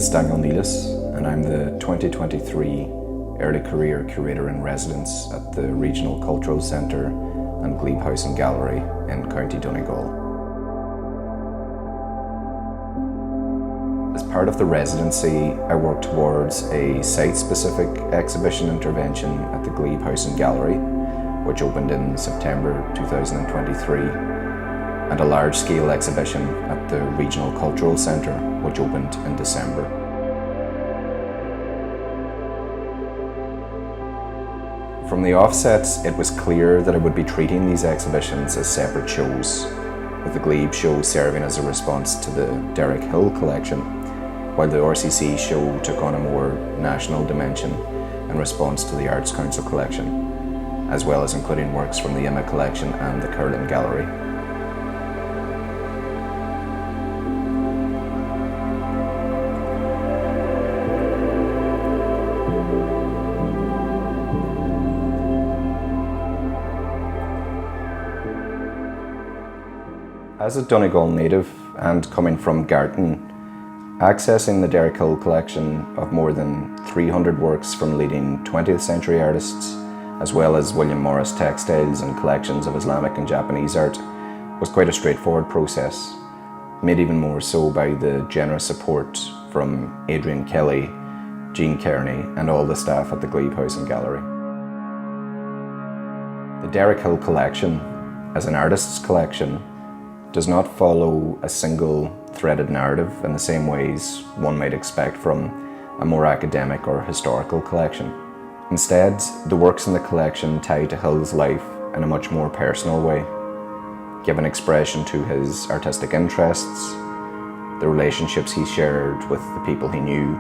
is Daniel Nelis, and I'm the 2023 Early Career Curator-in-Residence at the Regional Cultural Centre and Glebe House and Gallery in County Donegal. As part of the residency, I worked towards a site-specific exhibition intervention at the Glebe House and Gallery, which opened in September 2023, and a large-scale exhibition at the Regional Cultural Centre, which opened in December. From the offset, it was clear that I would be treating these exhibitions as separate shows, with the Glebe show serving as a response to the Derek Hill collection, while the RCC show took on a more national dimension in response to the Arts Council collection, as well as including works from the Imma collection and the Curlin Gallery. As a Donegal native and coming from Garton, accessing the Derek Hill collection of more than 300 works from leading 20th century artists, as well as William Morris textiles and collections of Islamic and Japanese art, was quite a straightforward process, made even more so by the generous support from Adrian Kelly, Jean Kearney and all the staff at the Glebe House and Gallery. The Derek Hill collection, as an artist's collection, does not follow a single threaded narrative in the same ways one might expect from a more academic or historical collection. Instead, the works in the collection tie to Hill's life in a much more personal way, giving expression to his artistic interests, the relationships he shared with the people he knew,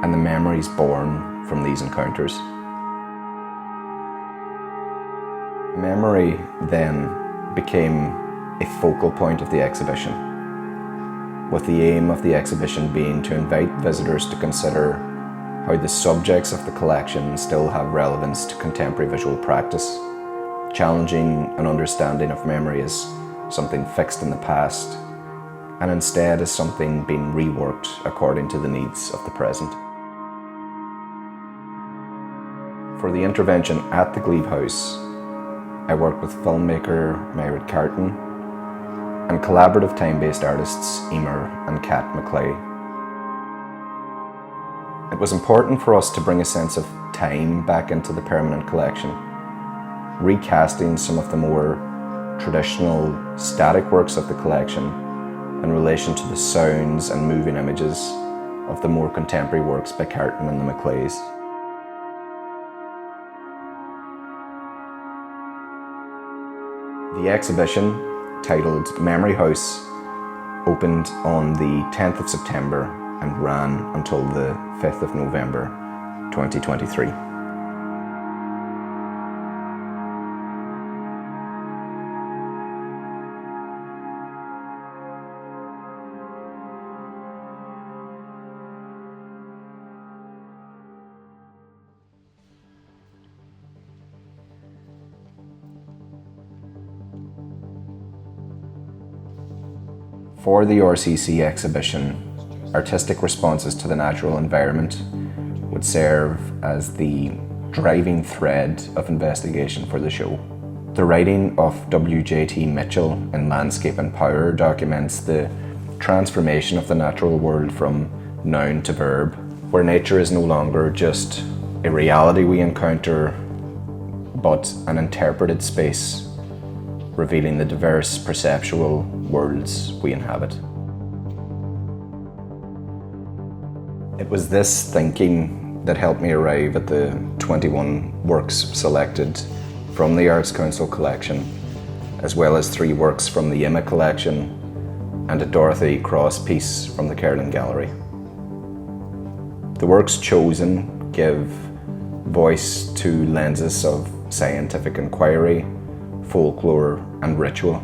and the memories born from these encounters. Memory then became a focal point of the exhibition, with the aim of the exhibition being to invite visitors to consider how the subjects of the collection still have relevance to contemporary visual practice, challenging an understanding of memory as something fixed in the past, and instead as something being reworked according to the needs of the present. For the intervention at the Glebe House, I worked with filmmaker Myrid Carton and collaborative time-based artists Emer and Kat McClay. It was important for us to bring a sense of time back into the permanent collection, recasting some of the more traditional static works of the collection in relation to the sounds and moving images of the more contemporary works by Carton and the McClays. The exhibition, titled Memory House, opened on the 10th of September and ran until the 5th of November 2023. For the RCC exhibition, artistic responses to the natural environment would serve as the driving thread of investigation for the show. The writing of W.J.T. Mitchell in Landscape and Power documents the transformation of the natural world from noun to verb, where nature is no longer just a reality we encounter, but an interpreted space, revealing the diverse perceptual worlds we inhabit. It was this thinking that helped me arrive at the 21 works selected from the Arts Council collection, as well as 3 works from the Imma collection and a Dorothy Cross piece from the Curlin Gallery. The works chosen give voice to lenses of scientific inquiry, folklore and ritual,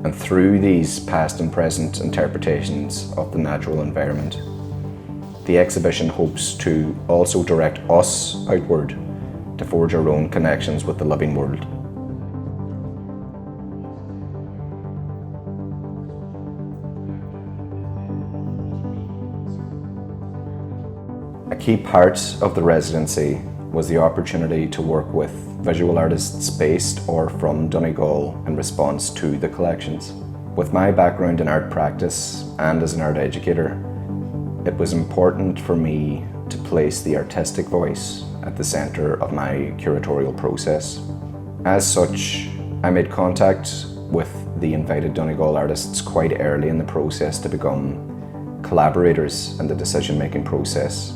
and through these past and present interpretations of the natural environment, the exhibition hopes to also direct us outward to forge our own connections with the living world. A key part of the residency was the opportunity to work with visual artists based or from Donegal in response to the collections. With my background in art practice and as an art educator, it was important for me to place the artistic voice at the centre of my curatorial process. As such, I made contact with the invited Donegal artists quite early in the process to become collaborators in the decision-making process,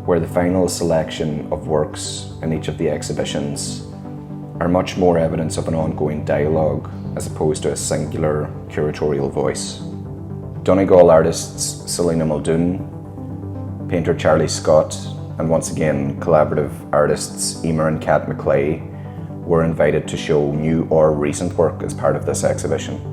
where the final selection of works in each of the exhibitions are much more evidence of an ongoing dialogue as opposed to a singular curatorial voice. Donegal artists Selena Muldoon, painter Charlie Scott, and once again collaborative artists Emer and Kat McClay were invited to show new or recent work as part of this exhibition.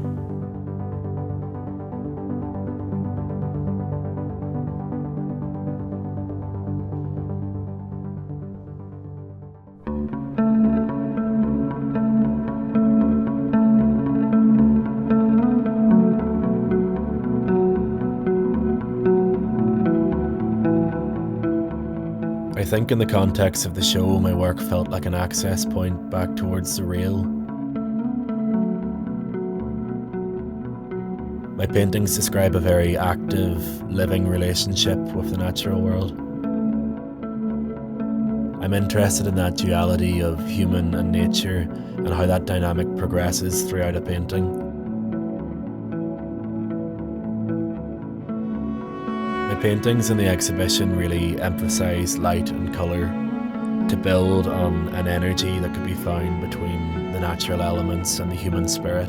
I think in the context of the show, my work felt like an access point back towards the real. My paintings describe a very active, living relationship with the natural world. I'm interested in that duality of human and nature and how that dynamic progresses throughout a painting. My paintings in the exhibition really emphasise light and colour to build on an energy that could be found between the natural elements and the human spirit.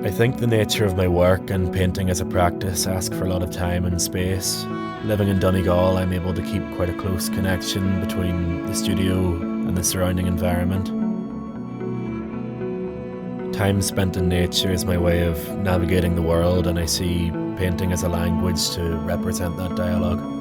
I think the nature of my work and painting as a practice ask for a lot of time and space. Living in Donegal, I'm able to keep quite a close connection between the studio and the surrounding environment. Time spent in nature is my way of navigating the world, and I see painting as a language to represent that dialogue.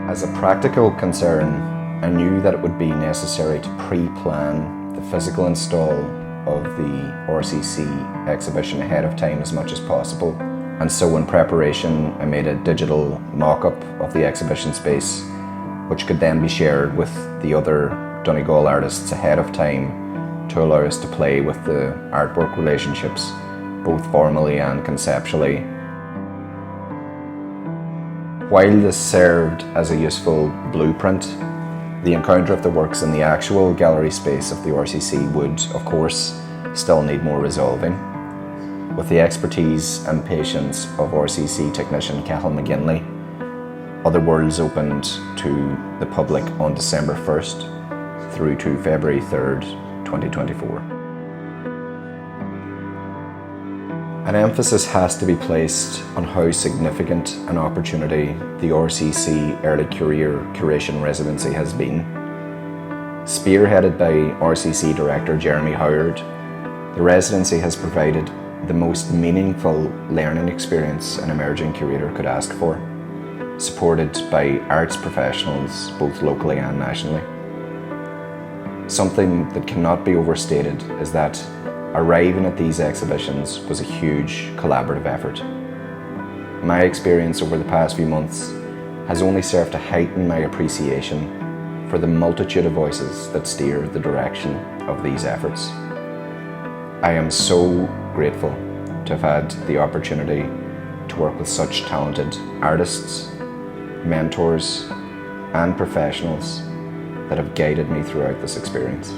As a practical concern, I knew that it would be necessary to pre-plan the physical install of the RCC exhibition ahead of time as much as possible. And so in preparation, I made a digital mock-up of the exhibition space, which could then be shared with the other Donegal artists ahead of time to allow us to play with the artwork relationships, both formally and conceptually. While this served as a useful blueprint, the encounter of the works in the actual gallery space of the RCC would, of course, still need more resolving. With the expertise and patience of RCC technician Cathal McGinley, other worlds opened to the public on December 1st through to February 3rd, 2024. An emphasis has to be placed on how significant an opportunity the RCC Early Career Curation Residency has been. Spearheaded by RCC Director Jeremy Howard, the residency has provided the most meaningful learning experience an emerging curator could ask for, supported by arts professionals both locally and nationally. Something that cannot be overstated is that arriving at these exhibitions was a huge collaborative effort. My experience over the past few months has only served to heighten my appreciation for the multitude of voices that steer the direction of these efforts. I am so grateful to have had the opportunity to work with such talented artists, mentors, and professionals that have guided me throughout this experience.